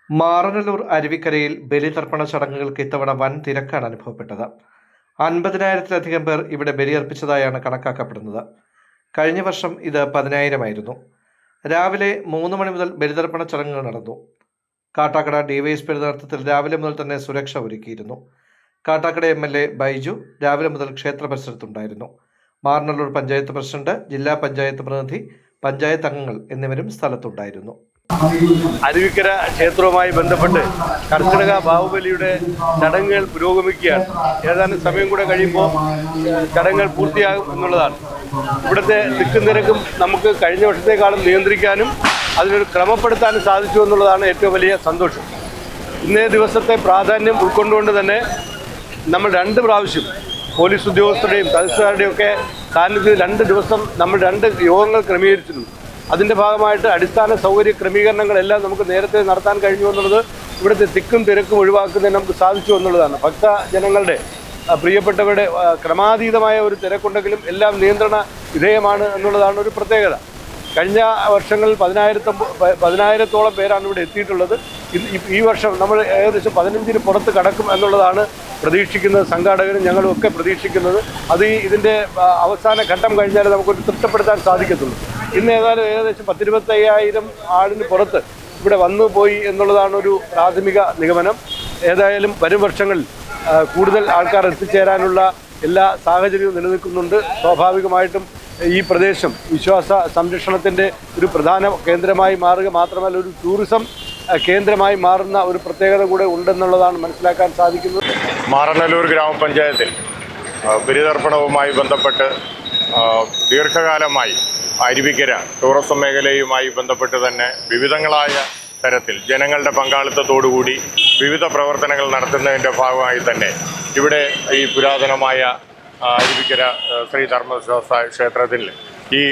മാറനല്ലൂർ അരുവിക്കരയിൽ ബലിതർപ്പണ ചടങ്ങുകൾക്ക് ഇത്തവണ വൻ തിരക്കാണ് അനുഭവപ്പെട്ടത്. 50,000-ലധികം പേർ ഇവിടെ ബലിയർപ്പിച്ചതായാണ് കണക്കാക്കപ്പെടുന്നത്. കഴിഞ്ഞ വർഷം ഇത് 10,000 രാവിലെ 3 മണി മുതൽ ബലിതർപ്പണ ചടങ്ങുകൾ നടന്നു. കാട്ടാക്കട ഡിവൈഎസ്പിയുടെ നേതൃത്വത്തിൽ രാവിലെ മുതൽ തന്നെ സുരക്ഷ ഒരുക്കിയിരുന്നു. കാട്ടാക്കട MLA ബൈജു രാവിലെ മുതൽ ക്ഷേത്ര പരിസരത്തുണ്ടായിരുന്നു. മാറനല്ലൂർ പഞ്ചായത്ത് പ്രസിഡന്റ്, ജില്ലാ പഞ്ചായത്ത് പ്രതിനിധി, പഞ്ചായത്ത് അംഗങ്ങൾ എന്നിവരും സ്ഥലത്തുണ്ടായിരുന്നു. അരുവിക്കര ക്ഷേത്രവുമായി ബന്ധപ്പെട്ട് കർക്കിടക ബാഹുബലിയുടെ ചടങ്ങുകൾ പുരോഗമിക്കുകയാണ്. ഏതാനും സമയം കൂടെ കഴിയുമ്പോൾ ചടങ്ങുകൾ പൂർത്തിയാകും എന്നുള്ളതാണ്. ഇവിടുത്തെ തിക്കും തിരക്കും നമുക്ക് കഴിഞ്ഞ വർഷത്തെക്കാളും നിയന്ത്രിക്കാനും അതിനൊരു ക്രമപ്പെടുത്താനും സാധിച്ചു എന്നുള്ളതാണ് ഏറ്റവും വലിയ സന്തോഷം. ഇന്നേ ദിവസത്തെ പ്രാധാന്യം ഉൾക്കൊണ്ടുകൊണ്ട് തന്നെ നമ്മൾ 2 പ്രാവശ്യം പോലീസ് ഉദ്യോഗസ്ഥരുടെയും തഹസിൽദാരുടെയും ഒക്കെ സാന്നിധ്യത്തിൽ 2 ദിവസം നമ്മൾ 2 യോഗങ്ങൾ ക്രമീകരിച്ചിട്ടുണ്ട്. അതിൻ്റെ ഭാഗമായിട്ട് അടിസ്ഥാന സൗകര്യ ക്രമീകരണങ്ങളെല്ലാം നമുക്ക് നേരത്തെ നടത്താൻ കഴിഞ്ഞു എന്നുള്ളത് ഇവിടുത്തെ തിക്കും തിരക്കും ഒഴിവാക്കുന്നതിന് നമുക്ക് സാധിച്ചു എന്നുള്ളതാണ്. ഭക്തജനങ്ങളുടെ പ്രിയപ്പെട്ടവരുടെ ക്രമാതീതമായ ഒരു തിരക്കുണ്ടെങ്കിലും എല്ലാം നിയന്ത്രണ വിധേയമാണ് എന്നുള്ളതാണ് ഒരു പ്രത്യേകത. കഴിഞ്ഞ വർഷങ്ങളിൽ 10,000-ഓളം പേരാണ് ഇവിടെ എത്തിയിട്ടുള്ളത്. ഈ വർഷം നമ്മൾ ഏകദേശം 15-ന് പുറത്ത് കടക്കും എന്നുള്ളതാണ് പ്രതീക്ഷിക്കുന്നത്. സംഘാടകരും ഞങ്ങളും ഒക്കെ പ്രതീക്ഷിക്കുന്നത്. അത് ഇതിൻ്റെ അവസാന ഘട്ടം കഴിഞ്ഞാൽ നമുക്കൊരു തൃപ്തിപ്പെടുത്താൻ സാധിക്കത്തുള്ളൂ. ഇന്ന് ഏകദേശം 10,000-25,000 ആളിന് പുറത്ത് ഇവിടെ വന്നു പോയി എന്നുള്ളതാണ് ഒരു പ്രാഥമിക നിഗമനം. ഏതായാലും വരും വർഷങ്ങളിൽ കൂടുതൽ ആൾക്കാർ എത്തിച്ചേരാനുള്ള എല്ലാ സാഹചര്യവും നിലനിൽക്കുന്നുണ്ട്. സ്വാഭാവികമായിട്ടും ഈ പ്രദേശം വിശ്വാസ സംരക്ഷണത്തിൻ്റെ ഒരു പ്രധാന കേന്ദ്രമായി മാറുക മാത്രമല്ല, ഒരു ടൂറിസം കേന്ദ്രമായി മാറുന്ന ഒരു പ്രത്യേകത കൂടെ ഉണ്ടെന്നുള്ളതാണ് മനസ്സിലാക്കാൻ സാധിക്കുന്നത്. മാറനല്ലൂർ ഗ്രാമപഞ്ചായത്തിൽ ബലിതർപ്പണവുമായി ബന്ധപ്പെട്ട് ദീർഘകാലമായി അരുവിക്കര ടൂറിസം മേഖലയുമായി ബന്ധപ്പെട്ട് തന്നെ വിവിധങ്ങളായ തരത്തിൽ ജനങ്ങളുടെ പങ്കാളിത്തത്തോടുകൂടി വിവിധ പ്രവർത്തനങ്ങൾ നടത്തുന്നതിൻ്റെ ഭാഗമായി തന്നെ ഇവിടെ ഈ പുരാതനമായ അരുവിക്കര ശ്രീ ധർമ്മശാസ്ത്ര ക്ഷേത്രത്തിൽ ഈ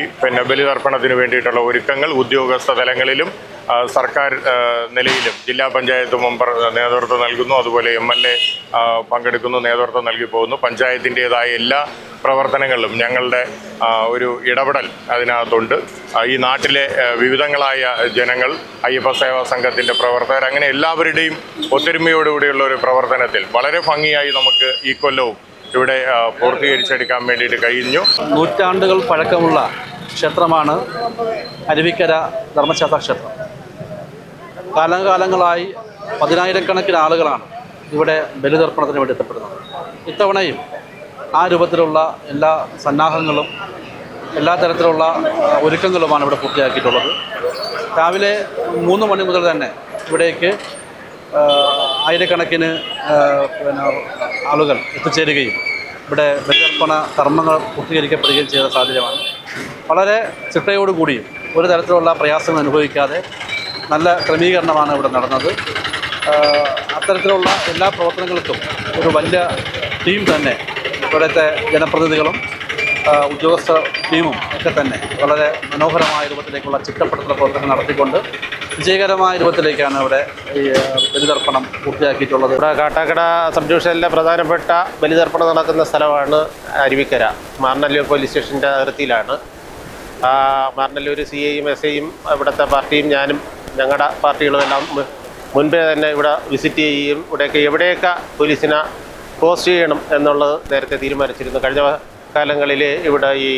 ബലിതർപ്പണത്തിന് വേണ്ടിയിട്ടുള്ള ഒരുക്കങ്ങൾ ഉദ്യോഗസ്ഥ തലങ്ങളിലും സർക്കാർ നിലയിലും ജില്ലാ പഞ്ചായത്ത് മെമ്പർ നേതൃത്വം നൽകുന്നു. അതുപോലെ MLA പങ്കെടുക്കുന്നു, നേതൃത്വം നൽകി പോകുന്നു. പഞ്ചായത്തിൻ്റേതായ എല്ലാ പ്രവർത്തനങ്ങളിലും ഞങ്ങളുടെ ഒരു ഇടപെടൽ അതിനകത്തുണ്ട്. ഈ നാട്ടിലെ വിവിധങ്ങളായ ജനങ്ങൾ, അയ്യപ്പ സേവാ സംഘത്തിൻ്റെ പ്രവർത്തകർ, അങ്ങനെ എല്ലാവരുടെയും ഒത്തൊരുമയോടുകൂടിയുള്ള ഒരു പ്രവർത്തനത്തിൽ വളരെ ഭംഗിയായി നമുക്ക് ഈ കൊല്ലവും ഇവിടെ പൂർത്തീകരിച്ചെടുക്കാൻ വേണ്ടിയിട്ട് കഴിഞ്ഞു. നൂറ്റാണ്ടുകൾ പഴക്കമുള്ള ക്ഷേത്രമാണ് അരുവിക്കര ധർമ്മശാസ്ത്ര ക്ഷേത്രം. കാലാകാലങ്ങളായി 10,000-കണക്കിന് ആളുകളാണ് ഇവിടെ ബലിതർപ്പണത്തിന് വേണ്ടി എത്തപ്പെടുന്നത്. ഇത്തവണയും ആ രൂപത്തിലുള്ള എല്ലാ സന്നാഹങ്ങളും എല്ലാ തരത്തിലുള്ള ഒരുക്കങ്ങളുമാണ് ഇവിടെ പൂർത്തിയാക്കിയിട്ടുള്ളത്. രാവിലെ 3 മണി മുതൽ തന്നെ ഇവിടേക്ക് ആയിരക്കണക്കിന് ആളുകൾ എത്തിച്ചേരുകയും ഇവിടെ ബലിതർപ്പണ കർമ്മങ്ങൾ പൂർത്തീകരിക്കപ്പെടുകയും ചെയ്ത സാഹചര്യമാണ്. വളരെ ചിട്ടയോടുകൂടിയും ഒരു തരത്തിലുള്ള പ്രയാസങ്ങൾ അനുഭവിക്കാതെ നല്ല ക്രമീകരണമാണ് ഇവിടെ നടന്നത്. അത്തരത്തിലുള്ള എല്ലാ പ്രവർത്തനങ്ങൾക്കും ഒരു വലിയ ടീം തന്നെ ഇവിടുത്തെ ജനപ്രതിനിധികളും ഉദ്യോഗസ്ഥ ടീമും ഒക്കെ തന്നെ വളരെ മനോഹരമായ രൂപത്തിലേക്കുള്ള ചിട്ടപ്പെടുത്തൽ പ്രവർത്തനം നടത്തിക്കൊണ്ട് വിജയകരമായ രൂപത്തിലേക്കാണ് ഇവിടെ ഈ ബലിതർപ്പണം പൂർത്തിയാക്കിയിട്ടുള്ളത്. ഇവിടെ കാട്ടാക്കട സബ് ഡിവിഷനിലെ പ്രധാനപ്പെട്ട ബലിതർപ്പണം നടക്കുന്ന സ്ഥലമാണ് അരുവിക്കര. മാറനല്ലൂർ പോലീസ് സ്റ്റേഷൻ്റെ അതിർത്തിയിലാണ്. മാറനല്ലൂർ CIയും SIയും ഇവിടുത്തെ പാർട്ടിയും ഞാനും ഞങ്ങളുടെ പാർട്ടികളുമെല്ലാം മുൻപേ തന്നെ ഇവിടെ വിസിറ്റ് ചെയ്യുകയും ഇവിടെയൊക്കെ എവിടെയൊക്കെ പോലീസിനെ പോസ്റ്റ് ചെയ്യണം എന്നുള്ളത് നേരത്തെ തീരുമാനിച്ചിരുന്നു. കഴിഞ്ഞ കാലങ്ങളിൽ ഇവിടെ ഈ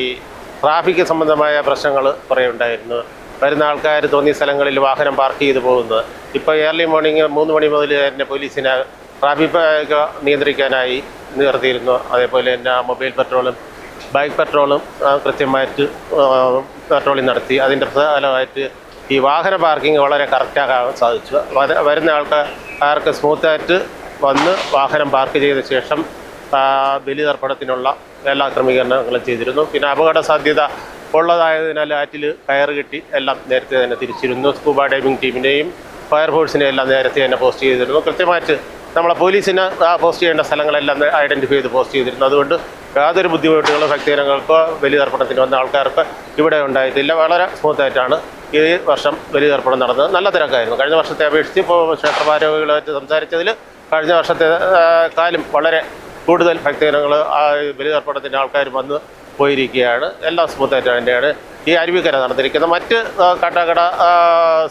ട്രാഫിക് സംബന്ധമായ പ്രശ്നങ്ങൾ കുറേ ഉണ്ടായിരുന്നു. വരുന്ന ആൾക്കാർ തോന്നിയ സ്ഥലങ്ങളിൽ വാഹനം പാർക്ക് ചെയ്ത് പോകുന്നത്. ഇപ്പോൾ ഏർലി മോർണിംഗ് 3 മണി മുതൽ തന്നെ പോലീസിനെ ട്രാഫിക് നിയന്ത്രിക്കാനായി നിർത്തിയിരുന്നു. അതേപോലെ തന്നെ മൊബൈൽ പെട്രോളും ബൈക്ക് പെട്രോളും കൃത്യമായിട്ട് പെട്രോളിംഗ് നടത്തി. അതിൻ്റെ ഫലമായിട്ട് ഈ വാഹന പാർക്കിംഗ് വളരെ കറക്റ്റാക്കാൻ സാധിച്ചു. വരുന്ന ആൾക്കാർക്ക് സ്മൂത്തായിട്ട് വന്ന് വാഹനം പാർക്ക് ചെയ്ത ശേഷം ബലിതർപ്പണത്തിനുള്ള എല്ലാ ക്രമീകരണങ്ങളും ചെയ്തിരുന്നു. പിന്നെ അപകട സാധ്യത ഉള്ളതായതിനാൽ ആറ്റിൽ കയറ് കെട്ടി എല്ലാം നേരത്തെ തന്നെ തിരിച്ചിരുന്നു. സ്കൂബ ഡൈവിംഗ് ടീമിനെയും ഫയർഫോഴ്സിനെയും എല്ലാം നേരത്തെ തന്നെ പോസ്റ്റ് ചെയ്തിരുന്നു. കൃത്യമായിട്ട് നമ്മളെ പോലീസിന് പോസ്റ്റ് ചെയ്യേണ്ട സ്ഥലങ്ങളെല്ലാം ഐഡൻറ്റിഫൈ ചെയ്ത് പോസ്റ്റ് ചെയ്തിരുന്നു. അതുകൊണ്ട് യാതൊരു ബുദ്ധിമുട്ടുകളും ഭക്തജനങ്ങൾക്കോ ബലിതർപ്പണത്തിന് വന്ന ആൾക്കാർക്ക് ഇവിടെ ഉണ്ടായിട്ടില്ല. വളരെ സ്മൂത്തായിട്ടാണ് ഈ വർഷം ബലിതർപ്പണം നടന്നത്. നല്ല തിരക്കായിരുന്നു. കഴിഞ്ഞ വർഷത്തെ അപേക്ഷിച്ച് ഇപ്പോൾ ക്ഷേത്രഭാരവാഹികളുമായിട്ട് സംസാരിച്ചതിൽ കഴിഞ്ഞ വർഷത്തെ കാലം വളരെ കൂടുതൽ ഭക്തജനങ്ങൾ ബലിതർപ്പണത്തിൻ്റെ ആൾക്കാർ വന്ന് പോയിരിക്കുകയാണ്. എല്ലാം സ്മൂത്തായിട്ട് തന്നെയാണ് ഈ അരുവിക്കര നടന്നിരിക്കുന്നത്. മറ്റ് കാട്ടാക്കട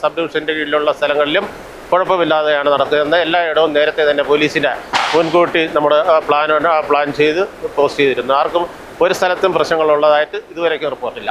സബ് ഡിവിഷൻ്റെ കീഴിലുള്ള സ്ഥലങ്ങളിലും കുഴപ്പമില്ലാതെയാണ് നടക്കുന്നത്. എല്ലായിടവും നേരത്തെ തന്നെ പോലീസിൻ്റെ മുൻകൂട്ടി നമ്മൾ പ്ലാൻ ചെയ്ത് പോസ്റ്റ് ചെയ്തിരുന്നു. ആർക്കും ഒരു സ്ഥലത്തും പ്രശ്നങ്ങളുള്ളതായിട്ട് ഇതുവരെയ്ക്കും റിപ്പോർട്ടില്ല.